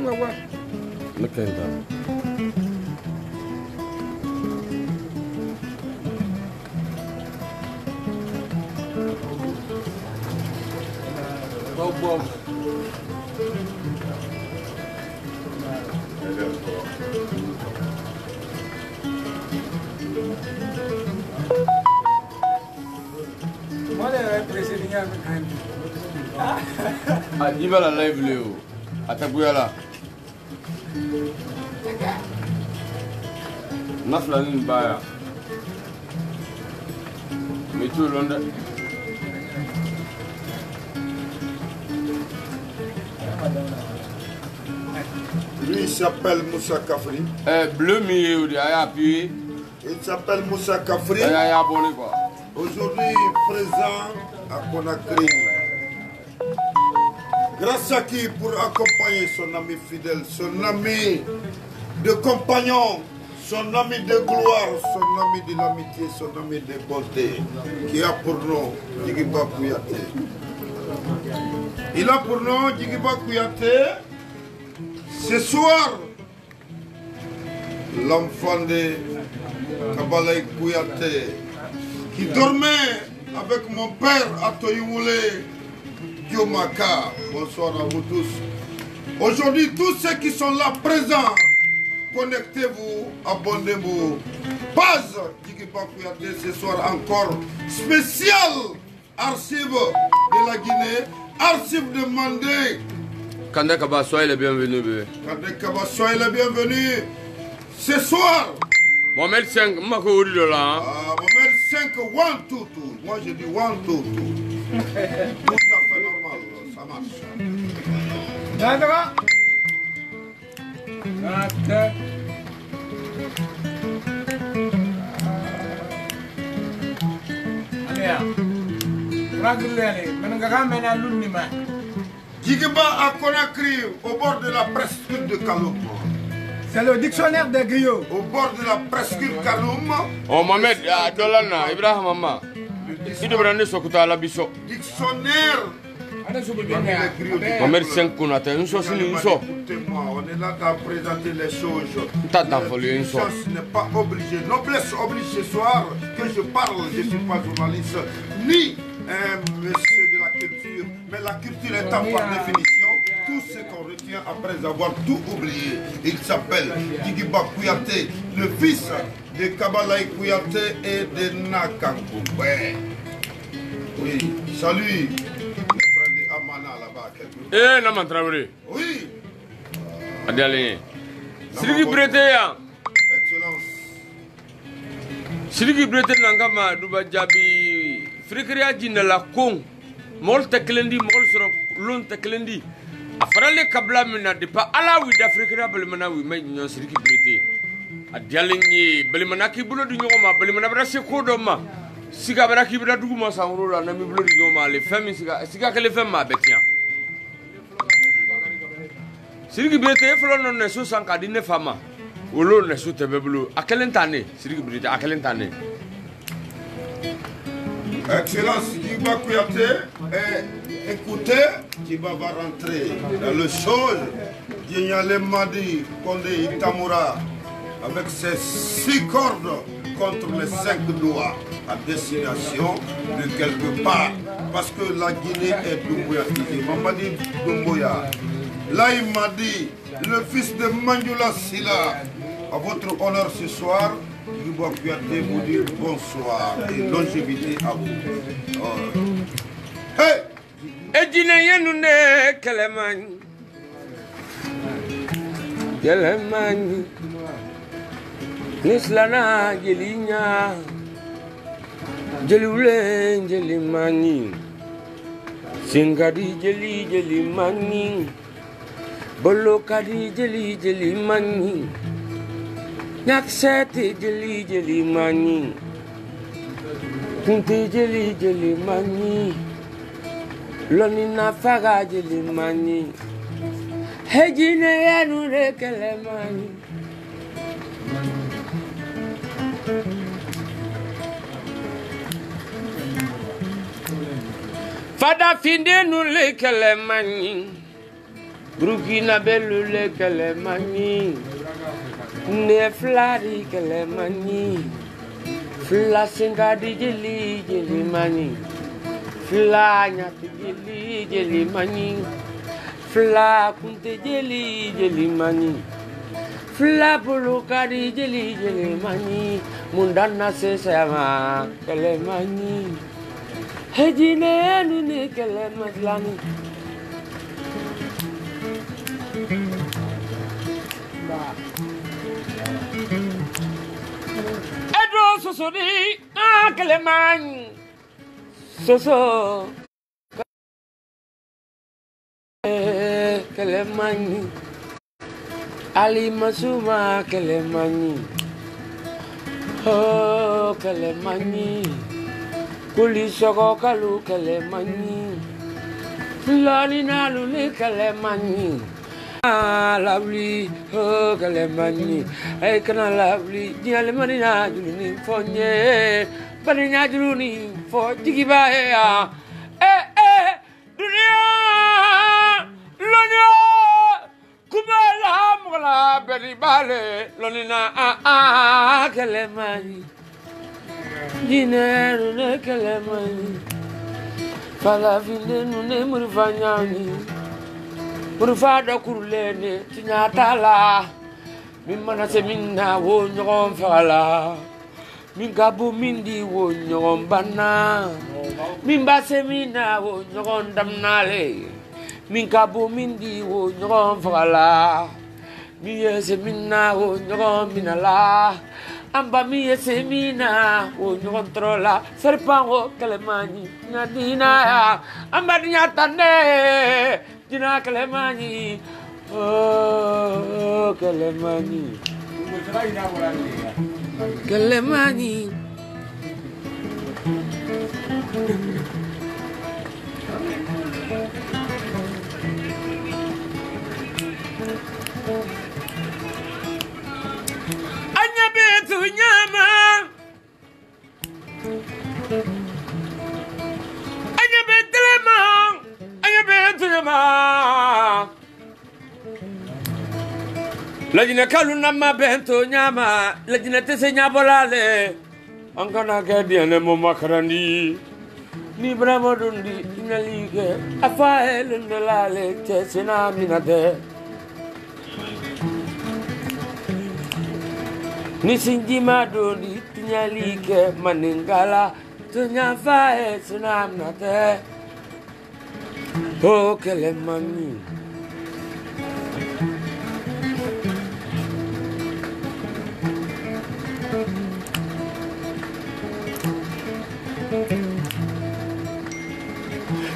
Agora. Não quer entrar. Bom. Jiba la live leo. Atakuya la. Nafla ni mbaya. Metu londa. Lui, il s'appelle Moussa Kafri. Bleu mi a appuyé. Il s'appelle Moussa Kafri. Il a abonné quoi. Aujourd'hui, présent à Conakry. Grâce à qui pour accompagner son ami fidèle, son ami de compagnon, son ami de gloire, son ami de l'amitié, son ami de bonté, qui a pour nom Djigiba Kouyaté. Il a pour nom Djigiba Kouyaté. Ce soir, l'enfant de Kabalaï Kouyaté, qui dormait avec mon père à Toyomoulé, Diomaka. Bonsoir à vous tous. Aujourd'hui, tous ceux qui sont là présents, connectez-vous, abonnez-vous. Page Djigiba Kouyaté ce soir encore. Spécial archive de la Guinée, archive de Mandé. Kandé Kaba, soyez les bienvenus. Kandé Kaba, soyez les bienvenus. Ce soir. Mohamed 5, Mako Uri de là. Mohamed 5, 1, 2, 2. Moi je dis 1, 2, 2. Tout à fait normal, ça marche. D'accord. Djigiba à Conakry, au bord de la presqu'île de Kaloum. C'est le dictionnaire des griots. Au bord de la presqu'île Kaloum. Oh Mohamed, Dolana, Ibrahim Mama. Il devrait aller s'occuper à la biso. Dictionnaire. Mohamed 5 Kounate, une chose, une chose. Écoutez-moi, on est là à présenter les choses. T'as d'envolé une chose. Ce n'est pas obligé. Noblesse oblige ce soir que je parle. Je ne suis pas journaliste, ni un monsieur de la culture. Mais la culture étant par définition tout ce qu'on retient après avoir tout oublié. Il s'appelle Djigiba Kouyaté, le fils de Kabalaï Kouyaté et de Nakakoubé. Oui, salut. Eh, Naman Traoré. Oui. Adialé. Sirigi Brete ya. Excellence. Sirigi Brete Nangama Duba Jabi. Frikria Jina la Kong. Mol Teklendi, Mol Soro, Lon Teklendi. Afrale Kabla Mina de Pa Alawi d'Afrikria Belimana, we made your Sirigi Brete. Adialé, Belimanaki Bulo du Yoma, Belimanabra Sekodoma. Sigabaraki Braduma Sanrola, Nami Blue Yoma, les femmes, Siga Kelefema Betia. Sirigi Brete, Flon ne so sankadine fama. Olo ne so tebebulu. A quelle année, Sirigi Brete, à quelle année? Excellence Djigiba Kouyaté, écoutez, Djigiba va rentrer dans le chose. Djignale Madi, Kondé Itamura, avec ses 6 cordes contre les 5 doigts à destination de quelque part. Parce que la Guinée est Doumbouya. Mamadi Doumbouya. Là, il m'a dit, le fils de Mandioula Silla, à votre honneur ce soir, Djigiba Kouyaté vous dire bonsoir et longévité à vous. Hey! Ejine yenune Kelemani. Kelemani. Nislana Jelinya. Jelule Jelimani. Singadi Jelimani. Bolo kadi jeli mani, nyaksete jeli mani, kunte jeli mani, loni na faga jeli mani, hejine yanu rekele mani. Fada finde nous le kelemani Burkina Bello le kelemani Ne flari kelemani Fla singadi jeli mani Fla nyati jeli mani Fla kunte jeli mani Fla bulukadi jeli mani Mundana se sama kelemani Hejine nune kelematani Edo soso di kelemani Soso kelemani Ali masuma kelemani Oh kelemani Kuli soko kalu kelemani Lani nalu le kelemani Lovely oh kelemani Hey kana lovely Diale marina juluni fonye Baninya juluni fo jigiba ya dunia lonia kumala mugla beri bale lonina kelemani Dinero ne kelemani Fala vinde nune murfanyani Murfada kurlene tinyatala Mimana semina wo nyogon fala Mingabu mindi wo nyogon bana Mimba semina wo nyogon damnale Mingabu mindi wo nyogon fala Miye semina wo nyogon minala Amba mi semina o controla serpango kelemani nadina amba dinyatane dina kelemani oh kelemani kelemani Betu nyama Anya betlema Anya betu nyama Lajina kalu nama bento nyama Lajina tese nyabolale Angkana kediane mo makarani Ni bramo dundi inalige Afae lundelale Tesina minade Nisinji madoni tunyalike maningala tunyafae sunamnate oh kelemani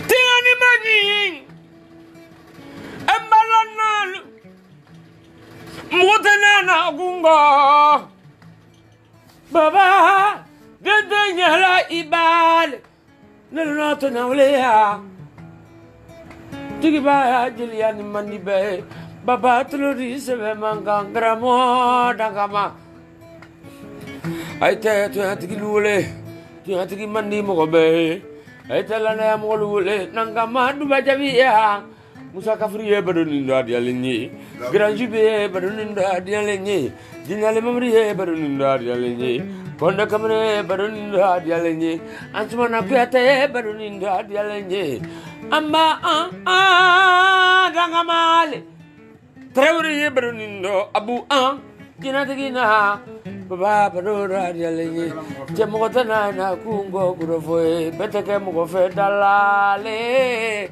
Tingani mani embalanalu mutenana gungo Baba, dede nyala ibal, neloto na ulea. Tigiba ya Juliani manibe, baba tuluri sebe mangangara mo dangama. Aite tu atiki lule, tu atiki mandi mo kobe. Aite lana mo lule, nangama duba jabi ya. Musa kafriye badonindo adialenye, Grand Jube badonindo adialenye, Dinale mamriye badonindo adialenye, Konda kamre badonindo adialenye, Ansumana kuyate badonindo adialenye, Amba dangamale, Trevriye badonindo abu Kinatigina, Baba badoro adialenye, Chemokotana na kungo kurofoe, Beteke mokofe dalale.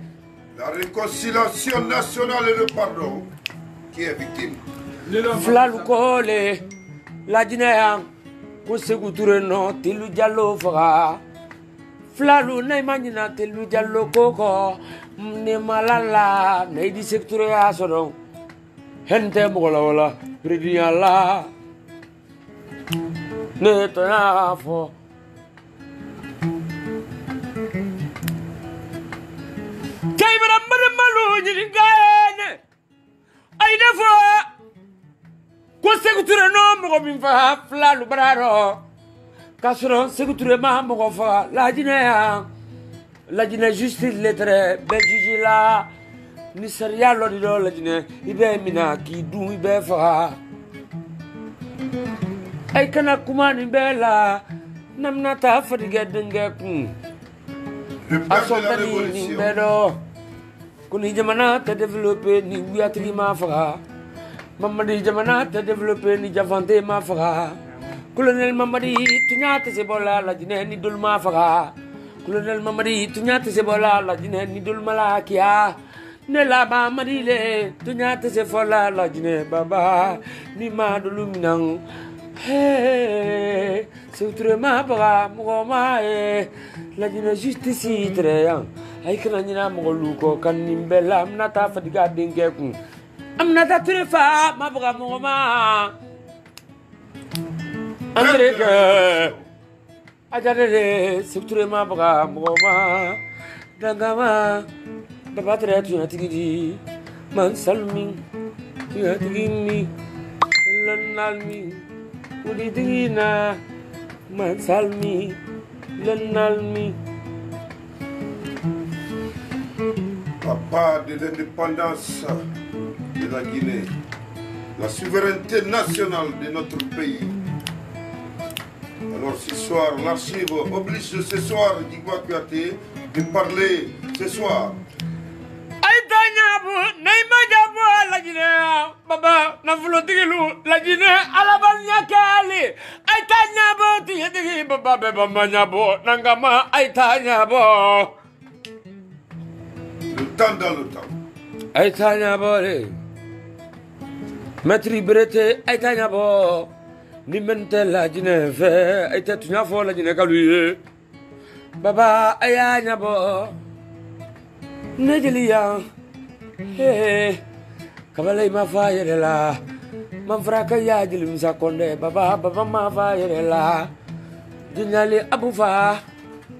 La réconciliation nationale et le pardon. Qui est victime? Flalukole, la Guinée, Kosekuture no, Tilu Jallo Faga. Flalu Naimana, Tilu Jallo Coco, Nemalala, Nadi Secture Asoro, Hente Mola, Pridiala, Netanafo. I never Kosekuture no mo bin fa Flalu Braro Kasro Sekuture ma mo fa la Guinea lajine justice lettre belgique la ni sariya lo di do lajine ibe mina ki du ibe fa ay kana kuma ni bela namna ta fadiga dengue kun asondani ni bedo kuni jamana te développer ni wiatri ma fa Mamadi jamana te développer ni javante ma fa colonel Mamadi tunyate se bola la jine ni dul ma fa colonel Mamadi tunyate se bola la jine ni dul malakia ne la ba madile tunyate se fola la jine baba ni ma dulu minang he sutre ma ba mo ma la jine justice treyan ay kana nyina mo luko kan nimbela amna ta fadiga dengue kun amna ta trefa ma ba mo ma Andreke ajare sutre ma ba mo ma dangama baba tre tu atigi man salmi tu atigi lanalmi udi dina man salmi lanalmi. Papa de l'indépendance de la Guinée, la souveraineté nationale de notre pays. Alors ce soir, l'archive oblige ce soir Djiba Kouyaté de parler ce soir. La Guinée, Baba, Navulo Dilu, la Guinée, Alabania Kali, Aitanyabo, Tigi, Baba, Bamanyabo, Nangama, Aitanyabo. Le temps dans le temps. Aitanyabo, Maître Brete, Aitanyabo, Nimente la Guinée, Aitanyabo, la Guinée Kalu, Baba, Ayanyabo, Nedelia. Hey, Kabale ma fire la, Manfraka ya jilim sakonde, Baba ma fire la, Dinale abufa,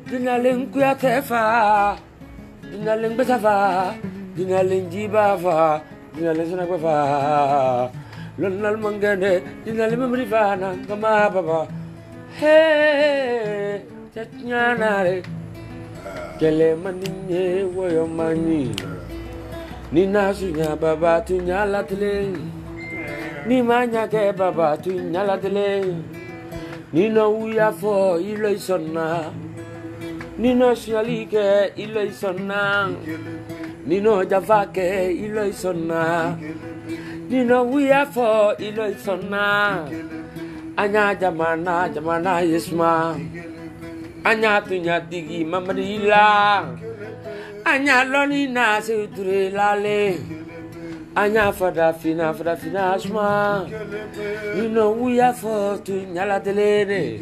Dinale Kouyaté fa, Dinale Betafa, Dinale Djiba fa, Dinale Senagwa fa, Lonal Mangane, Dinale Mamrifana, Kama Baba, hey, Chatnyanare, Kele Maninye, Woyomani. Ni nasunya baba tu nyala tele, ni manya ke baba tu nyala tele, ni no uya fo ilo isona, ni no shali ke ilo isona, ni no java ke ilo isona, ni no uya fo ilo isona, anya jamana yesma, anya tu nyatigi mamadila. Anya loni na sutre lale, anya fada fina asma. You know we are for to nyala telene,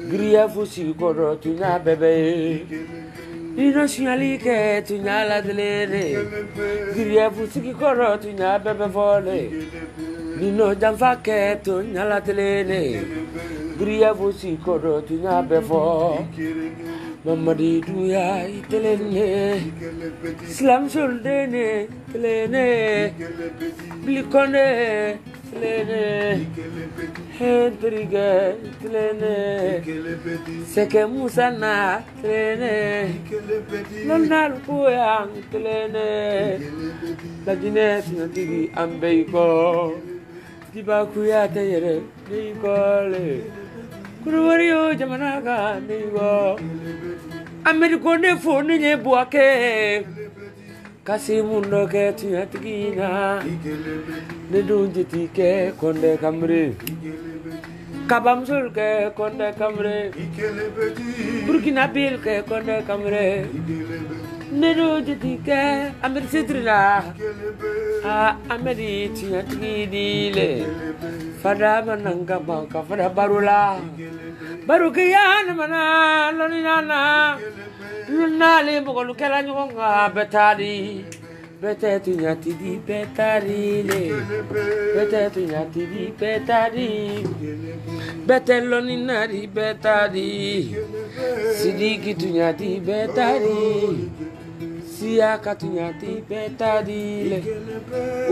griya fusi koro to nya bebe. You know sialike to nyala telene, griya fusi koro to nya bebe vole. You know jamfake to nyala telene, griya fusi koro to nya bebe. Mamadi duya itelene, Islam soldene, telene, Blikone, telene, Hendriga, telene, Seke Musana, telene, Lonal Kuyang, telene, La Guinée, Natigi, Ambeiko, Djiba Kouyaté yere, Nicole. Kuruwario jamanaga nigo Ameriko ne foni nye buake Kasi mundo ke tuyatigina Ne dunjiti ke konde kamre Kabamsul ke konde kamre Burkina Bil ke konde kamre Ne dunjiti ke Amir Sidrila Ameri tuyatigidile Fada mananga banka fada barula Barukiyan mana loninana Lunali bokolu kela nyonga betadi Betetu nyati di betadi le Betetu nyati di betadi Betelloninari betadi Sidiki tu nyati betadi Siaka tu nyati betadi le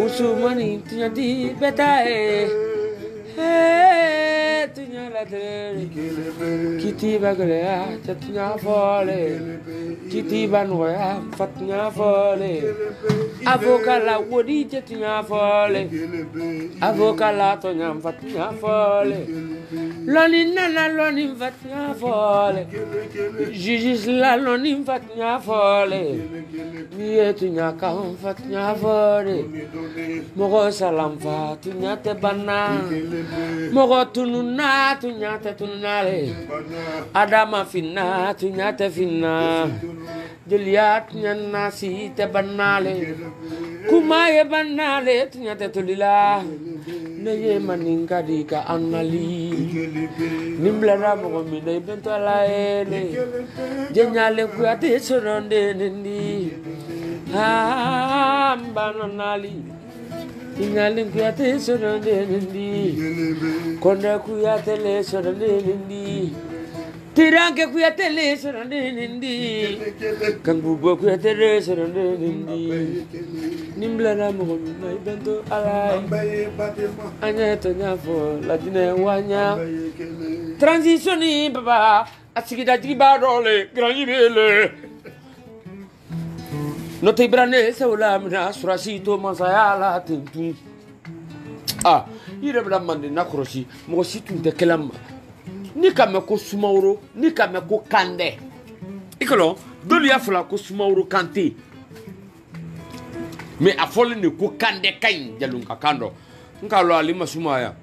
Usumani tu nyati betadi Hey tunya la tere kiti baglea tunya fole kiti banwa fatnya fole avocat la wodi tunya fole avocat la tunya fatnya fole loni nana loni fatnya fole jijis la loni fatnya fole ni tunya kan fatnya fole mogo salam fatunya te bana mogo tununa tunya te tunale adama finna tunya te finna jeliat nyana si te banale kumaye banale tunya te tulila neye maninga dika anali nimblara mogo mine bento alaele jenyale kuate soronde nendi bananali ingalin kuyate soronde nendi konda kuyate le soronde nendi tiranke kuyate le soronde nendi kangubo kuyate le soronde nendi nimblara mogo mine bento alai anya tonya fo la dine wanya transitioni baba asigida jiba role grandi bele no te brane se wala mina surasito masayala tentu ire bla mande na krosi mo situn te kelam ni kame ko sumauro ni kame ko kande ikolo dolu ya fala ko sumauro kante me afole ne ko kande kain jalunka kando nkalo ali masumaya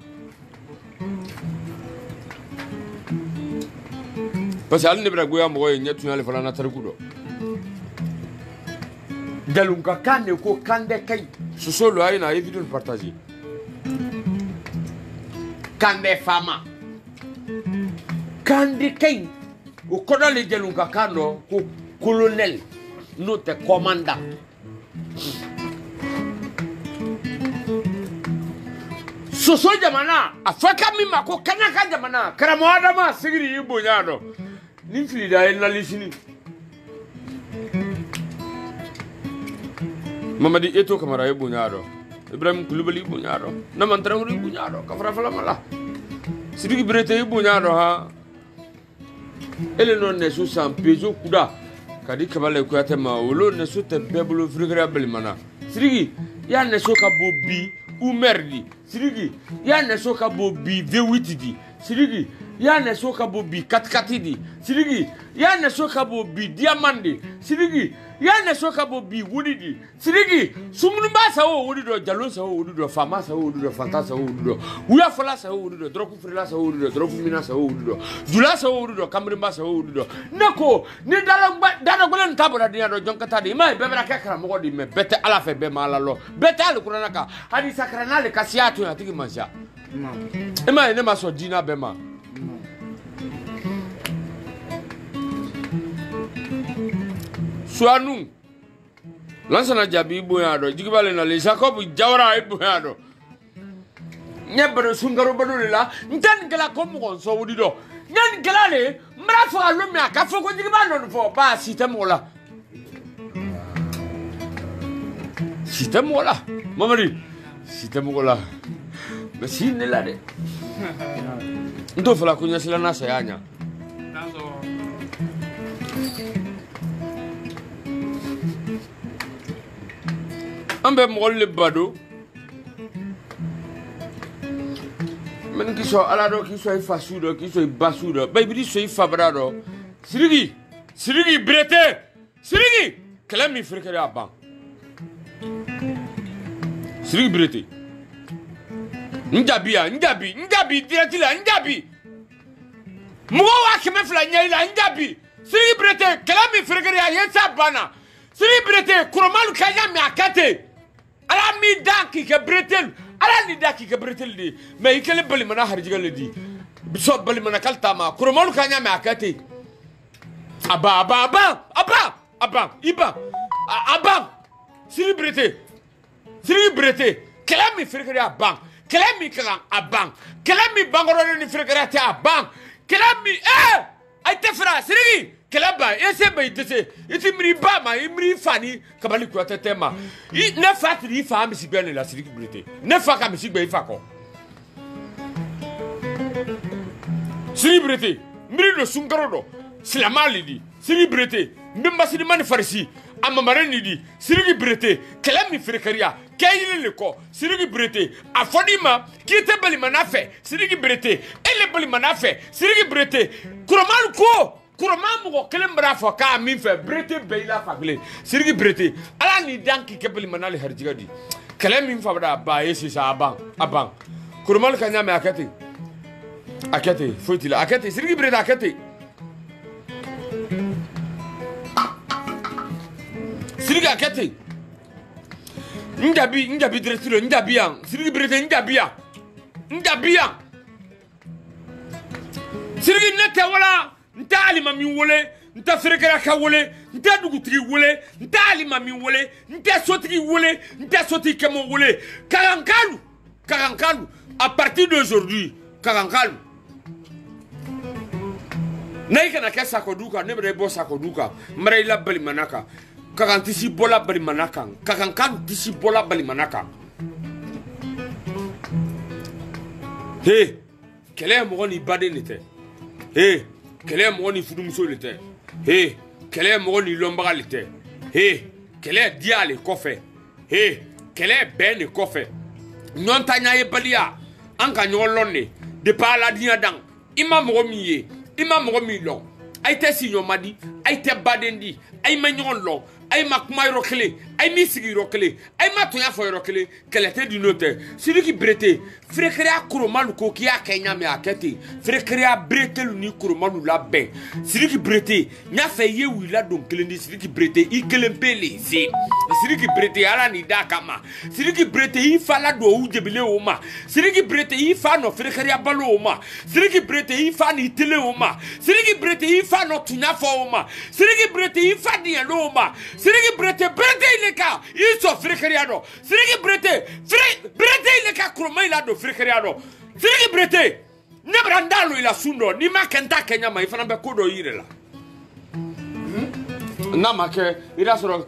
parce ali ne bra goya mo nyatu ale fala na tarkudo Galunga kande ko kande kai sosolo ay na vidéo partager kande fama kande kai o kono le galunga kando ko colonel no te commandant soso jamana afaka mi mako kanaka jamana karamo adama sigiri ibonyado ni filida en na lisini Mamadi Eto Kamara Bunyaro, Ibrahim Kulubali Bunyaro, Namantrahuri Bunyaro, Kafrafala Mala, Sidi Brete Bunyaro, ha Eleanor Nesu Sam Pezo Kuda, Kadi Kabale Kuatema, Olo Nesu Tempebulu Frigra Belimana, Sidi, Yan Nesoka Bobi, Umerdi, Sidi, Yan Nesoka Bobi, Vewitidi, Sidi, Yan Nesoka Bobi, Katkatidi, Sidi, Yan Nesoka Bobi, Diamandi, Sidi, Yan soka bobi wudidi sirigi sumunba sawo wudido jalon sawo wudido fama sawo wudido fanta sawo wudido wuya fala sawo wudido droku frila sawo wudido droku mina sawo wudido jula sawo wudido kamrimba sawo wudido neko ni dala golen tabora dia do jonkata di mai bebra kekra mo di me bete ala fe be malalo bete al kurana ka hadi sakranale kasiatu ya tigi masha ema ne maso dina bema Suanu lansana jabi boyado jigibale na le Jacob Jawara boyado nyebro sungaro badulila ntan gela ko mo so wudido nyan gela le mrafo alumi aka fo ko jigibalo no fo ba system wala mamari system wala machine la de ndo fala kunya sila na sayanya Ambe molle bado men ki so alado ki so fasudo ki so basudo baby so fabrado sirigi brete sirigi klami frikere aban sirigi brete njabi directila njabi mo wa keme fla nyaila njabi sirigi brete klami frikere ya yesa bana sirigi brete kuromalu kanya mi akate ala mi danki ke bretel ala ni daki ke bretel di me ikele bali mana harjigal di biso bali mana kalta ma kuromolu kanya me akate aba iba siri brete kelami frikere abang kelami kan abang kelami bangoro ni frikere te abang kelami ay te fra siri kelaba ese be itese iti mri ba ma imri fani kabali ko tetema I ne fatri fa mi sigbe la siri brete ne fa ka mi sigbe ifa ko Siri Brete, Miri no Sunkarodo, Silama Lidi, Siri Brete, Mbasidi Mani Farisi, Amamare Nidi, Siri Brete, Kelami Frekaria, Kayle Leko, Siri Brete, Afodima, Kite Balimanafe, Siri Brete, Ele Balimanafe, Siri Brete, Kuromaluko, Kuromamu, Kelembra for Ka Minfe, Brete Beila Fagle, Siri Brete, Alani Danki Kebalimanali Herjigadi, Kelemi Fabra, Baesis Abang, Kuromal Kanyame Akati. Akate, faut-il Akate, c'est qui brûle Akate. C'est qui Akate. Ngabi directeur, Ngabian, c'est qui brûle Ngabian. Ngabian. C'est qui n'était voilà, n'tali mami wole, n'ta frekera ka wole, n'ta dugutri wole, n'tali mami wole, n'ta sotri wole, n'ta sotri kemo wole. Karankalu, à partir d'aujourd'hui, Karankalu. Naika ke sakoduka nebre bo sakoduka mare la bali manaka kakantisi bola bali manaka kakankan disi bola bali manaka he kele mo ni bade nite he kele mo ni fudumso lite he kele mo ni lombaga lite he kele diale kofe he kele ben kofe nyonta nyaye balia anka nyolonne de pala dia dang imam mo miye Ima mo mi long ay te sinyo madi ay te badendi ay ma nyon long ay ma kuma rokle ay mi sigi rokle ay ma tonya fo rokle kelete du note celui qui brete frekrea kuromalu ko ki akenya me akete frekrea brete lu ni kuromalu la ben celui qui brete nya fe ye wila don kelendi celui qui brete I kelempele si celui qui brete ala ni dakama celui qui brete I fala do ujebele o ma celui qui brete I fa no frekrea balo o ma celui qui brete I fa ni tele o ma celui qui brete I fa no tunya fo o ma celui qui brete I fa di lo ma celui qui brete le ka I so frekrea no celui qui brete le ka kroma ila do frekeriano sirigi brete ne brandalo ila sundo ni makenta Kenya ma ifana be kodo yirela na make ila soro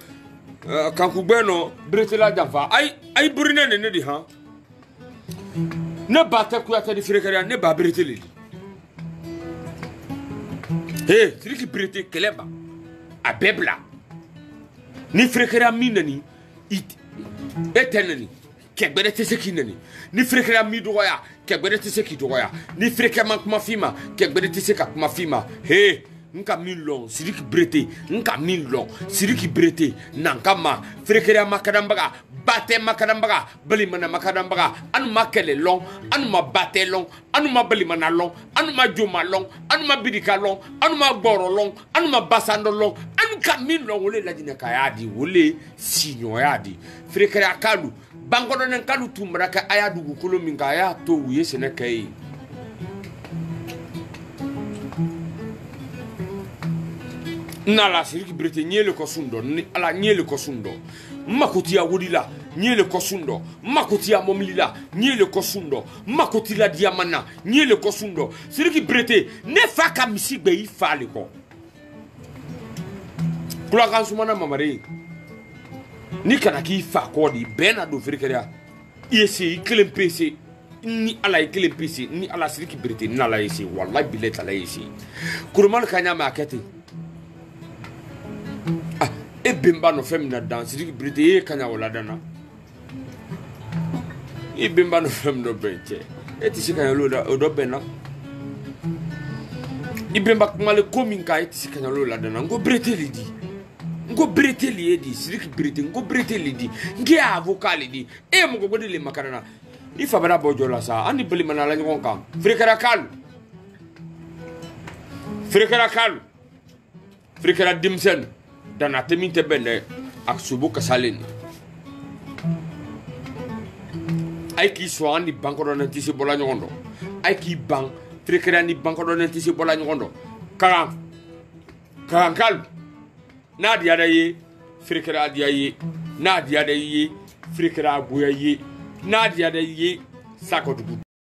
kankubeno brete la java ay burine ne di ha ne bate ku ata di frekeriano ne ba brete le he sirigi brete keleba a bebla ni frekeriano minani etenani kegbere teseki nani ni frekera mi doya kegbere teseki doya ni frekera makuma fima kegbere teseka kuma fima he nka milon siriki brete nka milon siriki brete nankama frekera makadambaga bate makadambaga bali mana makadambaga anu makele long anu ma bate long anu ma bali mana long anu ma joma long anu ma bidika long anu ma gboro long anu ma basando long anu ka milon wole lajine kayadi wole sinyo yadi frekera kalu bangono nen kalu tumraka aya dugu kolo minga aya to wuye sene kai nala siriki brete nyele kosundo ni ala nyele kosundo makotia wodila nyele kosundo makotia momlila nyele kosundo makotila diamana nyele kosundo siriki brete ne faka misigbe ifale ko kula kansumana mamare ni kana ki fa ko di bena do frikeria yesi klempese ni ala klempese ni ala siriki brete ni ala yesi wallahi bileta la yesi kurman kanya ma akete e bemba no femina dans siriki brete e kanya wala dana e bemba no femno benche e ti sikanya loda odo bena e bemba kumale kominka e ti sikanya loda dana ngo brete lidi ngo brete lidi siriki brete ngo brete lidi nge avocat lidi e mo go le makarana ifa bana bojola sa ani beli manala ngon kam frikara dimsen dana teminte bene ak subu kasalen ay ki so ani banko don tisi bola nyondo ay ki bang frikara ni banko don tisi bola nyondo karam kal na dia da ye frikara dia ye na dia da ye frikara buya ye na dia da ye sako dugu